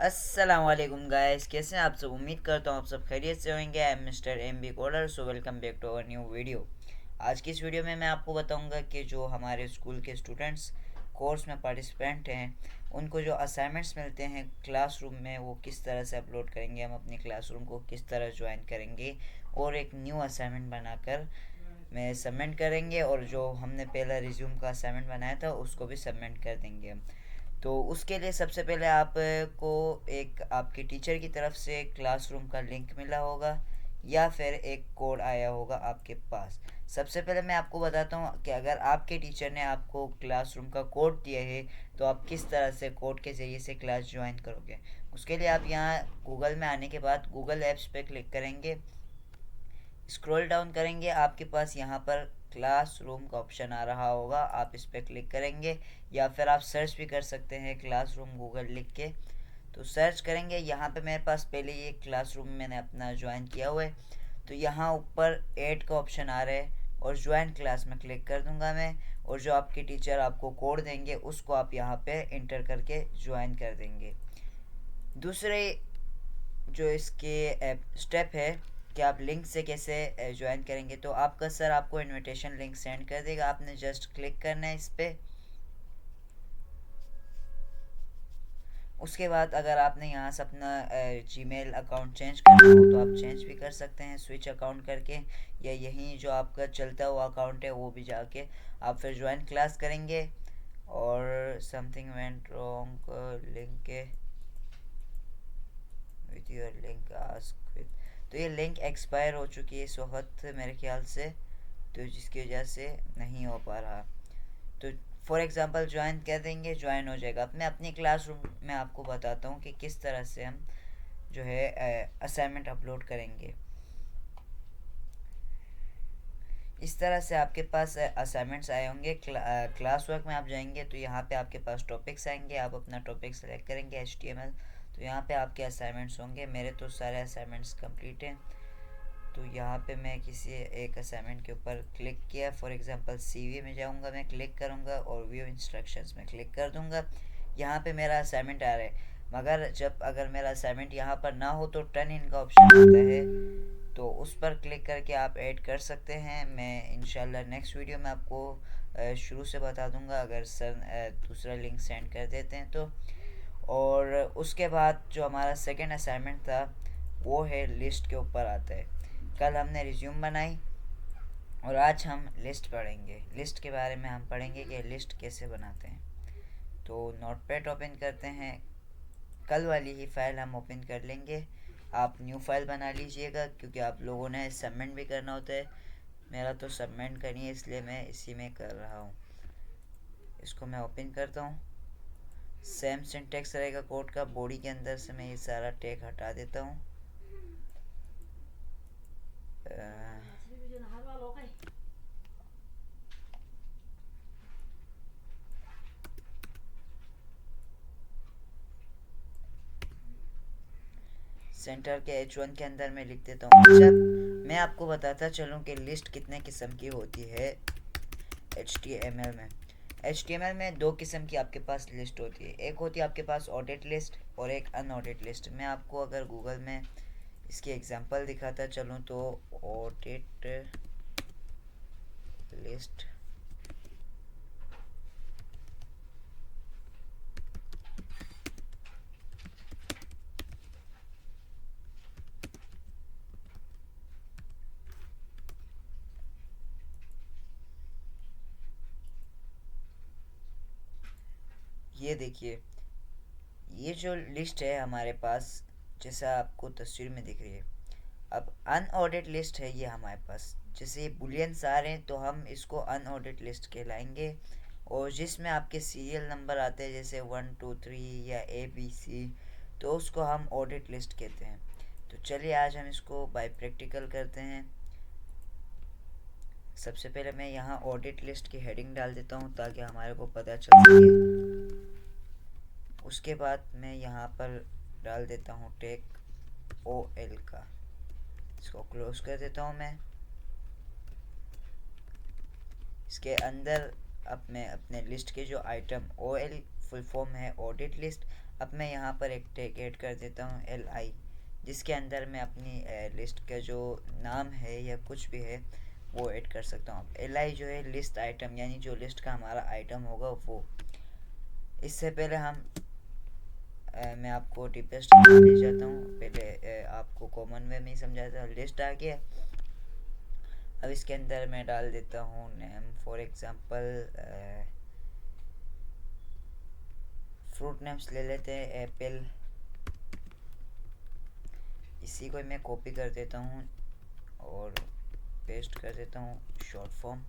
अस्सलाम वालेकुम गाइस, कैसे हैं आप सब। उम्मीद करता हूँ आप सब खैरियत से होंगे। I am mister M B Coder, so welcome back to our new video. आज की इस वीडियो में मैं आपको बताऊंगा कि जो हमारे स्कूल के स्टूडेंट्स कोर्स में पार्टिसिपेंट हैं, उनको जो असाइनमेंट्स मिलते हैं क्लासरूम में, वो किस तरह से अपलोड करेंगे, हम अपनी क्लासरूम को किस तरह ज्वाइन करेंगे और एक न्यू असाइनमेंट बनाकर में सबमिट करेंगे, और जो हमने पहला रिज्यूम का असाइनमेंट बनाया था उसको भी सबमिट कर देंगे हम। तो उसके लिए सबसे पहले आपको एक आपके टीचर की तरफ से क्लासरूम का लिंक मिला होगा या फिर एक कोड आया होगा आपके पास। सबसे पहले मैं आपको बताता हूँ कि अगर आपके टीचर ने आपको क्लासरूम का कोड दिया है तो आप किस तरह से कोड के ज़रिए से क्लास ज्वाइन करोगे। उसके लिए आप यहाँ गूगल में आने के बाद गूगल ऐप्स पे क्लिक करेंगे, स्क्रॉल डाउन करेंगे, आपके पास यहाँ पर क्लासरूम का ऑप्शन आ रहा होगा, आप इस पर क्लिक करेंगे या फिर आप सर्च भी कर सकते हैं क्लासरूम गूगल लिख के। तो सर्च करेंगे, यहाँ पे मेरे पास पहले ये क्लासरूम मैंने अपना ज्वाइन किया हुआ है, तो यहाँ ऊपर ऐड का ऑप्शन आ रहा है और ज्वाइन क्लास में क्लिक कर दूंगा मैं, और जो आपके टीचर आपको कोड देंगे उसको आप यहाँ पे इंटर करके ज्वाइन कर देंगे। दूसरे जो इसके स्टेप है कि आप लिंक से कैसे ज्वाइन करेंगे, तो आपका सर आपको इनविटेशन लिंक सेंड कर देगा, आपने जस्ट क्लिक करना है इस पर। उसके बाद अगर आपने यहाँ से अपना जीमेल अकाउंट चेंज करना हो तो आप चेंज भी कर सकते हैं स्विच अकाउंट करके, या यहीं जो आपका चलता हुआ अकाउंट है वो भी जाके आप फिर ज्वाइन क्लास करेंगे। और समथिंग वेंट रॉन्ग लिंक के with your link ask with, तो ये लिंक एक्सपायर हो चुकी है इस वक्त मेरे ख्याल से, तो जिसकी वजह से नहीं हो पा रहा। तो फॉर एग्ज़ाम्पल ज्वाइन कर देंगे, ज्वाइन हो जाएगा। अब मैं अपनी क्लासरूम में आपको बताता हूँ कि किस तरह से हम जो है असाइनमेंट अपलोड करेंगे। इस तरह से आपके पास असाइनमेंट्स आए होंगे। क्लास वर्क में आप जाएंगे तो यहाँ पे आपके पास टॉपिक्स आएंगे, आप अपना टॉपिक सेलेक्ट करेंगे HTML, तो यहाँ पे आपके असाइनमेंट्स होंगे। मेरे तो सारे असाइनमेंट्स कंप्लीट हैं, तो यहाँ पे मैं किसी एक असाइनमेंट के ऊपर क्लिक किया, फॉर एग्जांपल CV में जाऊँगा, मैं क्लिक करूँगा और व्यू इंस्ट्रक्शंस में क्लिक कर दूँगा। यहाँ पे मेरा असाइनमेंट आ रहा है, मगर जब अगर मेरा असाइनमेंट यहाँ पर ना हो तो टर्न इन का ऑप्शन आता है, तो उस पर क्लिक करके आप ऐड कर सकते हैं। मैं इंशाल्लाह नेक्स्ट वीडियो में आपको शुरू से बता दूंगा अगर सर दूसरा लिंक सेंड कर देते हैं तो। और उसके बाद जो हमारा सेकंड असाइनमेंट था वो है लिस्ट के ऊपर आता है। कल हमने रिज्यूम बनाई और आज हम लिस्ट पढ़ेंगे। लिस्ट के बारे में हम पढ़ेंगे कि लिस्ट कैसे बनाते हैं। तो नोटपैड ओपन करते हैं, कल वाली ही फाइल हम ओपन कर लेंगे। आप न्यू फाइल बना लीजिएगा क्योंकि आप लोगों ने सबमिट भी करना होता है। मेरा तो सबमिट करनी है इसलिए मैं इसी में कर रहा हूँ। इसको मैं ओपन करता हूँ। सेम सिंटेक्स रहेगा कोड का, बॉडी के अंदर से मैं ये सारा टैग हटा देता हूँ। सेंटर के H1 के अंदर मैं लिख देता हूँ। अच्छा, मैं आपको बताता चलूँ कि लिस्ट कितने किस्म की होती है HTML में। HTML में दो किस्म की आपके पास लिस्ट होती है, एक होती है आपके पास ऑडिट लिस्ट और एक अनऑडिट लिस्ट। मैं आपको अगर गूगल में इसकी एग्जांपल दिखाता चलूँ तो ऑडिट लिस्ट, ये देखिए, ये जो लिस्ट है हमारे पास जैसा आपको तस्वीर में दिख रही है। अब अनऑर्डर्ड लिस्ट है ये हमारे पास, जैसे बुलियंस आ रहे हैं तो हम इसको अनऑर्डर्ड लिस्ट कहलाएंगे। और जिसमें आपके सीरियल नंबर आते हैं जैसे 1 2 3 या ABC, तो उसको हम ऑडिट लिस्ट कहते हैं। तो चलिए आज हम इसको बाय प्रैक्टिकल करते हैं। सबसे पहले मैं यहाँ ऑडिट लिस्ट की हेडिंग डाल देता हूँ ताकि हमारे को पता चल सके। उसके बाद मैं यहाँ पर डाल देता हूँ टैग OL का, इसको क्लोज कर देता हूँ मैं। इसके अंदर अब मैं अपने लिस्ट के जो आइटम OL फुल फॉर्म है ऑडिट लिस्ट, अब मैं यहाँ पर एक टैग ऐड कर देता हूँ LI, जिसके अंदर मैं अपनी लिस्ट का जो नाम है या कुछ भी है वो ऐड कर सकता हूँ। LI जो है लिस्ट आइटम, यानी जो लिस्ट का हमारा आइटम होगा वो। इससे पहले मैं आपको डीपेस्ट ले जाता हूँ। पहले आपको कॉमन वे में ही समझाता हूँ। लिस्ट आ गया। अब इसके अंदर मैं डाल देता हूँ name, for example fruit names ले लेते हैं, एप्पल। इसी को मैं कॉपी कर देता हूँ और पेस्ट कर देता हूँ short form.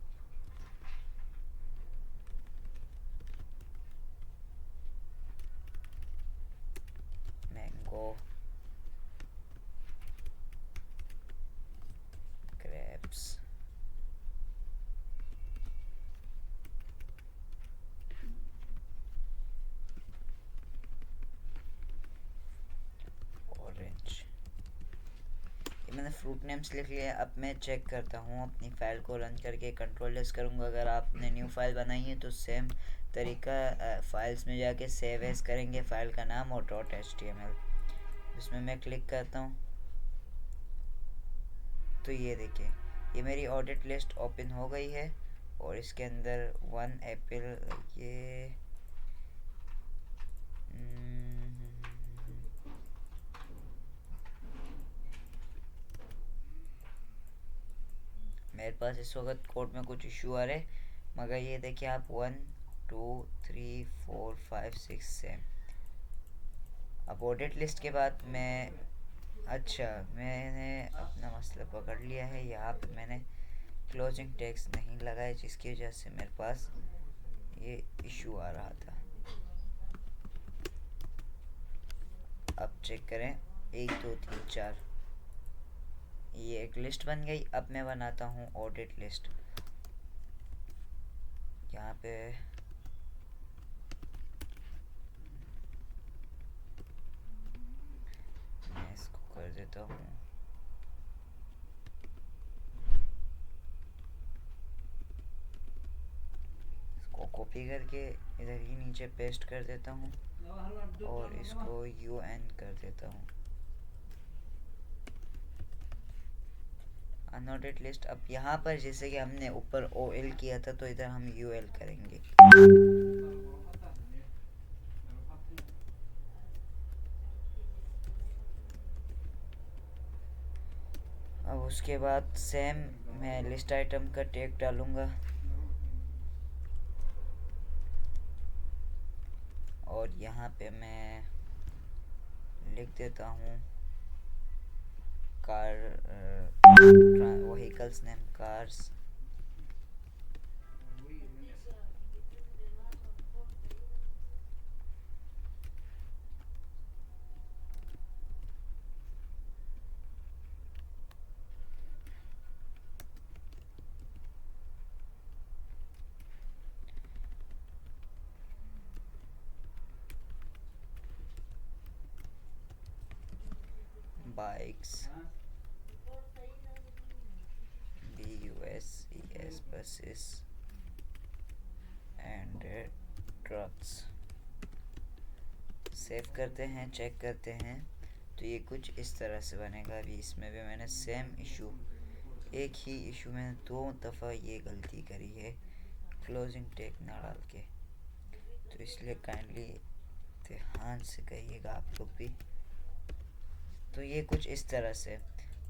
Mango, grapes, orange. ये मैंने फ्रूट नेम्स लिख लिया। अब मैं चेक करता हूँ अपनी फ़ाइल को रन करके, कंट्रोल एस करूँगा। अगर आपने न्यू फाइल बनाई है तो सेम तरीका, फाइल्स में जाके सेव एज करेंगे फ़ाइल का नाम और .html। इसमें मैं क्लिक करता हूँ तो ये देखिए, ये मेरी ऑडिट लिस्ट ओपन हो गई है और इसके अंदर 1 एप्पल, ये मेरे पास इस वक्त कोड में कुछ इशू आ रहे, मगर ये देखिए आप 1 2 3 4 5 6 7। अब ऑडिट लिस्ट के बाद मैं, अच्छा मैंने अपना मसला पकड़ लिया है। यहाँ पे मैंने क्लोजिंग टैग्स नहीं लगाए, जिसकी वजह से मेरे पास ये इशू आ रहा था। अब चेक करें, 1 2 3 4, ये एक लिस्ट बन गई। अब मैं बनाता हूँ ऑडिट लिस्ट। यहाँ पे मैं इसको कर देता हूँ, इसको कॉपी करके इधर ही नीचे पेस्ट कर देता हूँ और इसको UN कर देता हूँ, अनऑर्डेड लिस्ट। अब यहाँ पर जैसे कि हमने ऊपर OL किया था तो इधर हम UL करेंगे। अब उसके बाद सेम मैं लिस्ट आइटम का टैग डालूँगा और यहाँ पे मैं लिख देता हूँ car, vehicles name cars. Bikes, BUSES buses and trucks. Save करते हैं, चेक करते हैं तो ये कुछ इस तरह से बनेगा। अभी इसमें भी मैंने सेम इशू, एक ही इशू मैंने 2 दफ़ा ये गलती करी है, क्लोजिंग टैग ना डाल के, तो इसलिए काइंडली ध्यान से कहिएगा आप लोग भी। तो ये कुछ इस तरह से।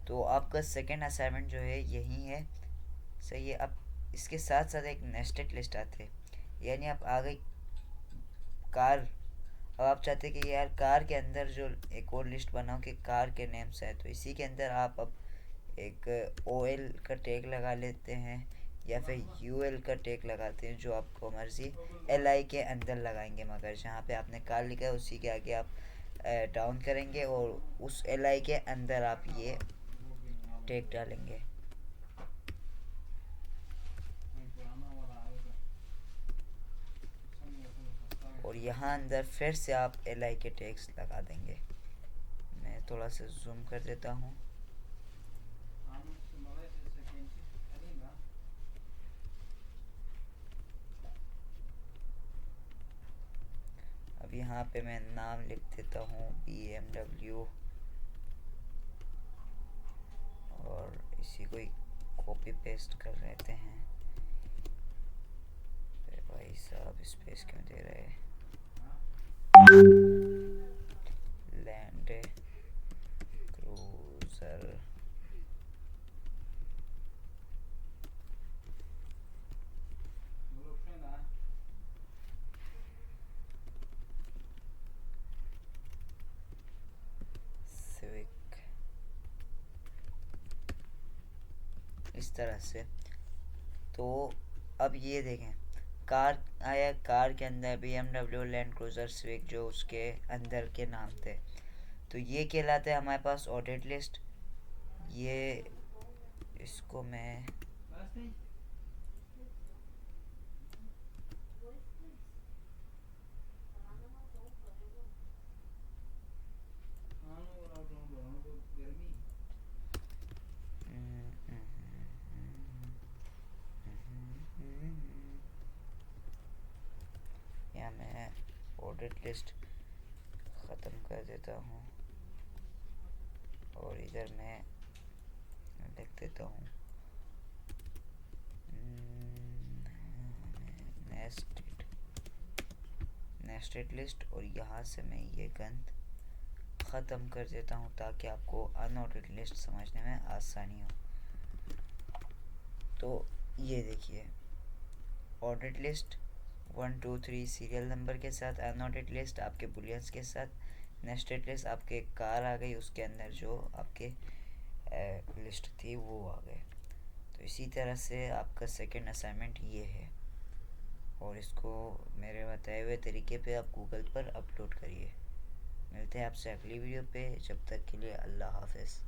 तो आपका सेकंड असाइनमेंट जो है यही है, सही है। अब इसके साथ साथ एक नेस्टेड लिस्ट आते हैं, यानी आप आ गई कार। अब आप चाहते हैं कि यार कार के अंदर जो एक और लिस्ट बनाओ कि कार के नेम्स है, तो इसी के अंदर आप अब एक OL का टैग लगा लेते हैं या फिर UL का टैग लगाते हैं, जो आपको मर्ज़ी। LI के अंदर लगाएंगे, मगर जहाँ पे आपने कार लिखा है उसी के आगे आप डाउन करेंगे और उस LI के अंदर आप ये टैग डालेंगे। और यहाँ अंदर फिर से आप LI के टैग्स लगा देंगे। मैं थोड़ा सा जूम कर देता हूँ। अब अब यहाँ पे मैं नाम लिख देता हूँ BMW और इसी को कॉपी पेस्ट कर लेते हैं। भाई साहब स्पेस क्यों दे रहे हैं? लैंड क्रूजर सिविक, इस तरह से। तो अब ये देखें, कार आया, कार के अंदर BMW लैंड क्रूजर स्विक जो उसके अंदर के नाम थे, तो ये कहलाते हैं हमारे पास ऑर्डर्ड लिस्ट। ये इसको मैं या मैं ऑर्डर्ड लिस्ट ख़त्म कर देता हूँ और इधर मैं लिख देता हूँ नेस्टेड लिस्ट, और यहाँ से मैं ये गंद ख़त्म कर देता हूँ ताकि आपको अनऑर्डर्ड लिस्ट समझने में आसानी हो। तो ये देखिए, ऑर्डर्ड लिस्ट 1 2 3 सीरियल नंबर के साथ, अनऑर्डर्ड लिस्ट आपके बुलियंस के साथ, नेस्टेड लिस्ट आपके कार आ गई, उसके अंदर जो आपके लिस्ट थी वो आ गए। तो इसी तरह से आपका सेकंड असाइनमेंट ये है, और इसको मेरे बताए हुए तरीके पे आप गूगल पर अपलोड करिए। मिलते हैं आपसे अगली वीडियो पे, जब तक के लिए अल्लाह हाफ़िज़।